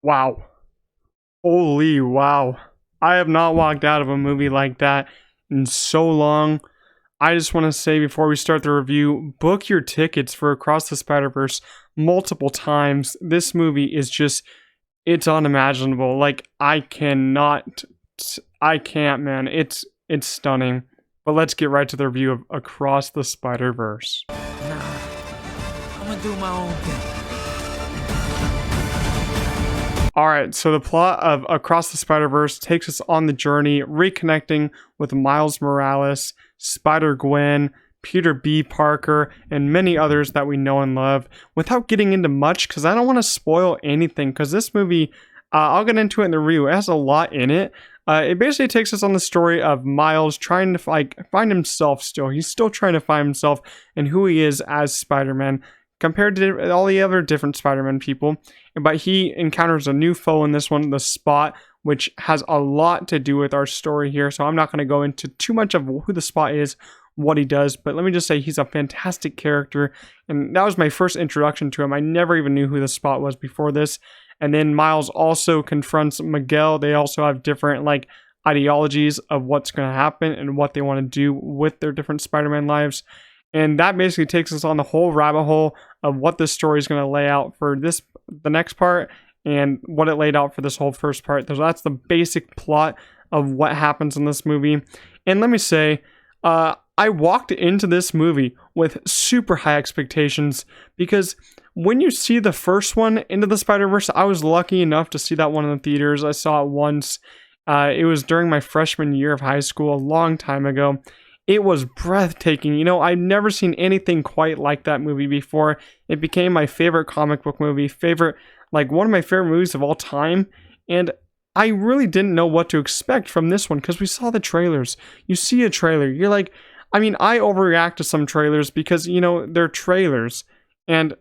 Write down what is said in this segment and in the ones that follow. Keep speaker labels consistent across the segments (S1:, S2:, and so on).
S1: Wow. Holy wow. I have not walked out of a movie like that in so long. I just want to say before we start the review, book your tickets for Across the Spider-Verse multiple times. This movie is just, it's unimaginable. Like, I can't, man. It's stunning. But let's get right to the review of Across the Spider-Verse.
S2: Nah, I'm gonna do my own thing.
S1: Alright, so the plot of Across the Spider-Verse takes us on the journey reconnecting with Miles Morales, Spider-Gwen, Peter B. Parker, and many others that we know and love. Without getting into much, because I don't want to spoil anything, because this movie, I'll get into it in the review, it has a lot in it. It basically takes us on the story of Miles trying to find himself still. He's still trying to find himself and who he is as Spider-Man compared to all the other different Spider-Man people. But he encounters a new foe in this one, the Spot, which has a lot to do with our story here. So I'm not going to go into too much of who the Spot is, what he does, but let me just say he's a fantastic character. And that was my first introduction to him. I never even knew who the Spot was before this. And then Miles also confronts Miguel. They also have different ideologies of what's going to happen and what they want to do with their different Spider-Man lives. And that basically takes us on the whole rabbit hole of what this story is going to lay out for the next part, and what it laid out for this whole first part. So that's the basic plot of what happens in this movie. And let me say, I walked into this movie with super high expectations, because when you see the first one, Into the Spider-Verse, I was lucky enough to see that one in the theaters. I saw it once. It was during my freshman year of high school, a long time ago. It was breathtaking. You know, I've never seen anything quite like that movie before. It became my favorite comic book movie, one of my favorite movies of all time. And I really didn't know what to expect from this one, because we saw the trailers. You see a trailer, you're like, I overreact to some trailers because, they're trailers. And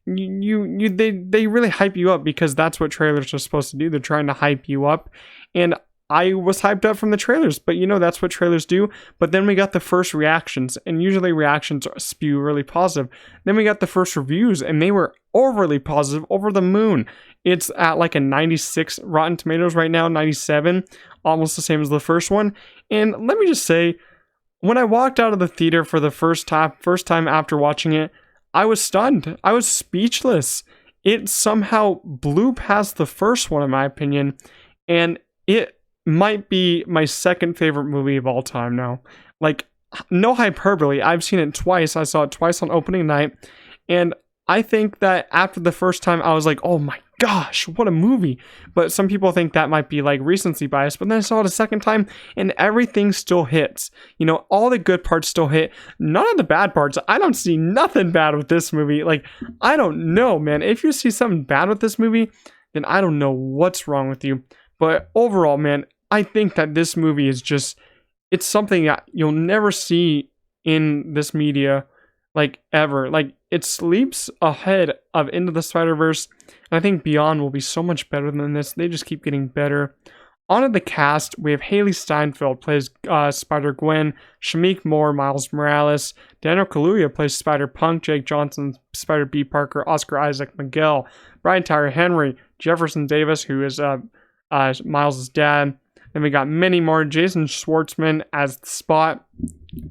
S1: they really hype you up, because that's what trailers are supposed to do. They're trying to hype you up. And I was hyped up from the trailers, but that's what trailers do. But then we got the first reactions, and usually reactions spew really positive. Then we got the first reviews, and they were overly positive, over the moon. It's at a 96 Rotten Tomatoes right now, 97, almost the same as the first one. And let me just say, when I walked out of the theater for the first time after watching it, I was stunned. I was speechless. It somehow blew past the first one, in my opinion, and it might be my second favorite movie of all time now. No hyperbole. I've seen it twice. I saw it twice on opening night. And I think that after the first time, I was like, oh my gosh, what a movie. But some people think that might be recency bias. But then I saw it a second time, and everything still hits. All the good parts still hit. None of the bad parts. I don't see nothing bad with this movie. I don't know, man. If you see something bad with this movie, then I don't know what's wrong with you. But overall, man, I think that this movie is it's something that you'll never see in this media, ever. It leaps ahead of Into the Spider-Verse, and I think Beyond will be so much better than this. They just keep getting better. On to the cast, we have Hailee Steinfeld plays Spider-Gwen, Shameik Moore, Miles Morales, Daniel Kaluuya plays Spider-Punk, Jake Johnson, Spider-B Parker, Oscar Isaac, Miguel, Brian Tyree Henry, Jefferson Davis, who is Miles' dad. Then we got many more. Jason Schwartzman as the Spot.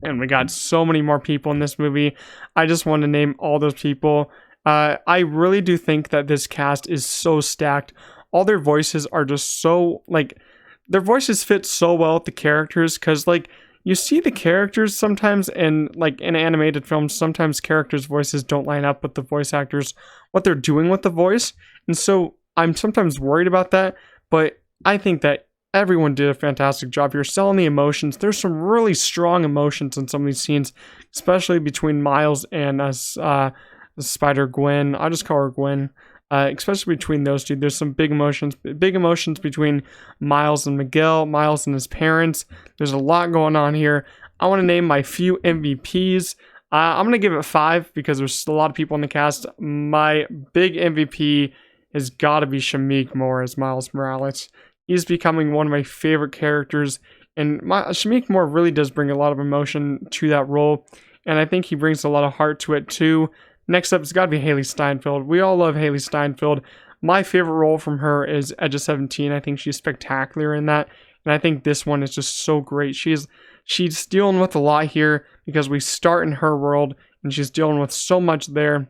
S1: And we got so many more people in this movie. I just want to name all those people. I really do think that this cast is so stacked. All their voices are just so, their voices fit so well with the characters. Because, you see the characters sometimes in animated films, sometimes characters' voices don't line up with the voice actors, what they're doing with the voice. And so I'm sometimes worried about that. But I think that everyone did a fantastic job here selling the emotions. There's some really strong emotions in some of these scenes, especially between Miles and Spider-Gwen. I'll just call her Gwen. Especially between those two. There's some big emotions between Miles and Miguel, Miles and his parents. There's a lot going on here. I want to name my few MVPs. I'm going to give it 5 because there's a lot of people in the cast. My big MVP has got to be Shameik Moore as Miles Morales. He's becoming one of my favorite characters, and Shameik Moore really does bring a lot of emotion to that role, and I think he brings a lot of heart to it too. Next up, it's got to be Hailee Steinfeld. We all love Hailee Steinfeld. my favorite role from her is Edge of 17. I think she's spectacular in that. And I think this one is just so great. She's dealing with a lot here because we start in her world and she's dealing with so much there.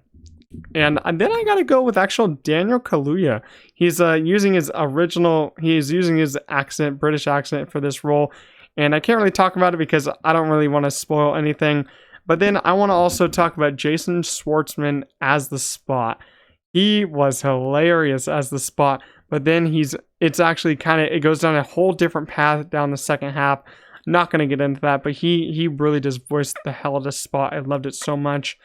S1: And then I gotta go with actual Daniel Kaluuya. He's using his accent, British accent for this role. And I can't really talk about it because I don't really want to spoil anything. But then I want to also talk about Jason Schwartzman as the Spot. He was hilarious as the Spot, but then it goes down a whole different path down the second half. Not going to get into that, but he really does voice the hell out of Spot. I loved it so much.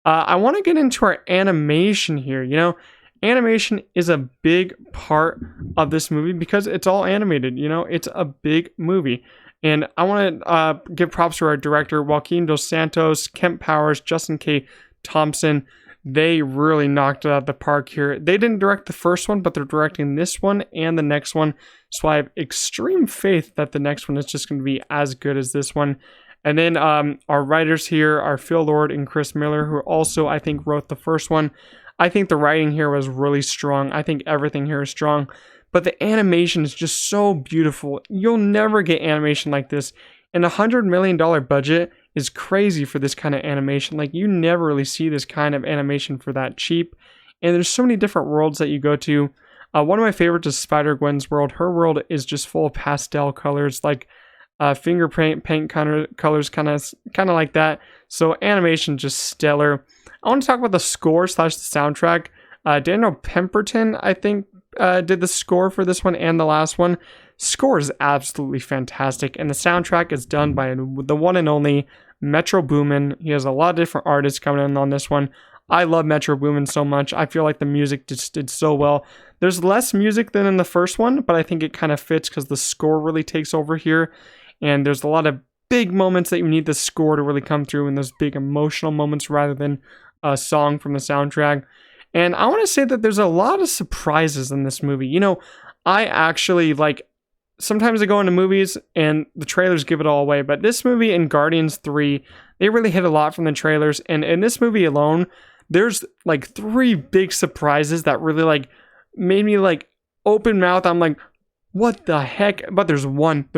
S1: I want to get into our animation here. You know, animation is a big part of this movie because it's all animated. You know, it's a big movie. And I want to give props to our director, Joaquin Dos Santos, Kemp Powers, Justin K. Thompson. They really knocked it out of the park here. They didn't direct the first one, but they're directing this one and the next one. So I have extreme faith that the next one is just going to be as good as this one. And then our writers here are Phil Lord and Chris Miller, who also, I think, wrote the first one. I think the writing here was really strong. I think everything here is strong. But the animation is just so beautiful. You'll never get animation like this. And $100 million budget is crazy for this kind of animation. Like, you never really see this kind of animation for that cheap. And there's so many different worlds that you go to. One of my favorites is Spider-Gwen's world. Her world is just full of pastel colors, like fingerprint paint colors, kind of like that. So animation just stellar. I want to talk about the score / the soundtrack. Daniel Pemberton, I think, did the score for this one and the last one. Score is absolutely fantastic, and the soundtrack is done by the one and only Metro Boomin. He has a lot of different artists coming in on this one. I love Metro Boomin so much. I feel like the music just did so well. There's less music than in the first one, but I think it kind of fits because the score really takes over here, and there's a lot of big moments that you need the score to really come through, and those big emotional moments rather than a song from the soundtrack. And I want to say that there's a lot of surprises in this movie. You know, I actually sometimes I go into movies and the trailers give it all away, but this movie and Guardians 3, they really hit a lot from the trailers. And in this movie alone, there's 3 big surprises that really made me open mouth. I'm like, what the heck? But there's one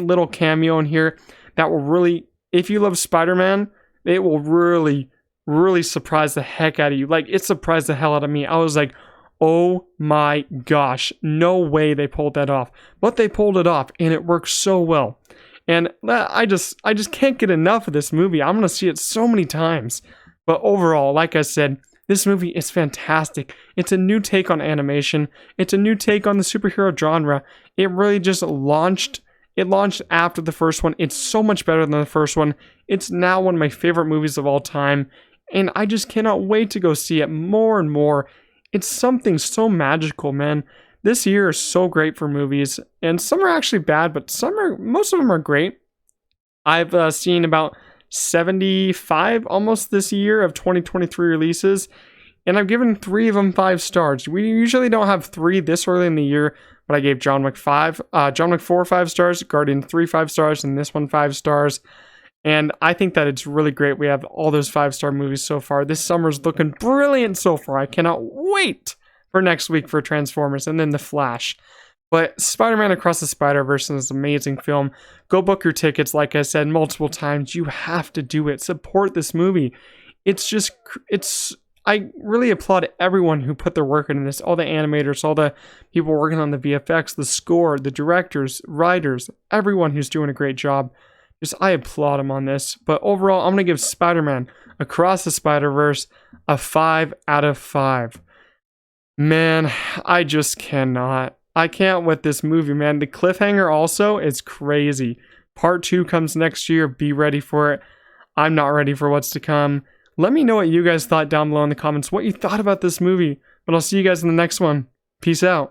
S1: little cameo in here that will really, if you love Spider-Man, it will really surprise the heck out of you. It surprised the hell out of me. I was like, oh my gosh, no way they pulled that off. But they pulled it off, and it works so well. And I just can't get enough of this movie. I'm going to see it so many times. But overall, like I said, this movie is fantastic. It's a new take on animation. It's a new take on the superhero genre. It really just launched. It launched after the first one. It's so much better than the first one. It's now one of my favorite movies of all time. And I just cannot wait to go see it more and more. It's something so magical, man. This year is so great for movies. And some are actually bad, but most of them are great. I've seen about 75 almost this year of 2023 releases. And I've given 3 of them 5 stars. We usually don't have 3 this early in the year, but I gave John Wick 4 5 stars, Guardian 3 5 stars, and this one 5 stars. And I think that it's really great. We have all those 5-star movies so far. This summer's looking brilliant so far. I cannot wait for next week for Transformers and then The Flash. But Spider-Man Across the Spider-Verse is an amazing film. Go book your tickets. Like I said multiple times, you have to do it. Support this movie. I really applaud everyone who put their work into this. All the animators, all the people working on the VFX, the score, the directors, writers, everyone who's doing a great job. I applaud them on this. But overall, I'm going to give Spider-Man Across the Spider-Verse a 5 out of 5. Man, I just cannot. I can't with this movie, man. The cliffhanger also is crazy. Part 2 comes next year. Be ready for it. I'm not ready for what's to come. Let me know what you guys thought down below in the comments, what you thought about this movie. But I'll see you guys in the next one. Peace out.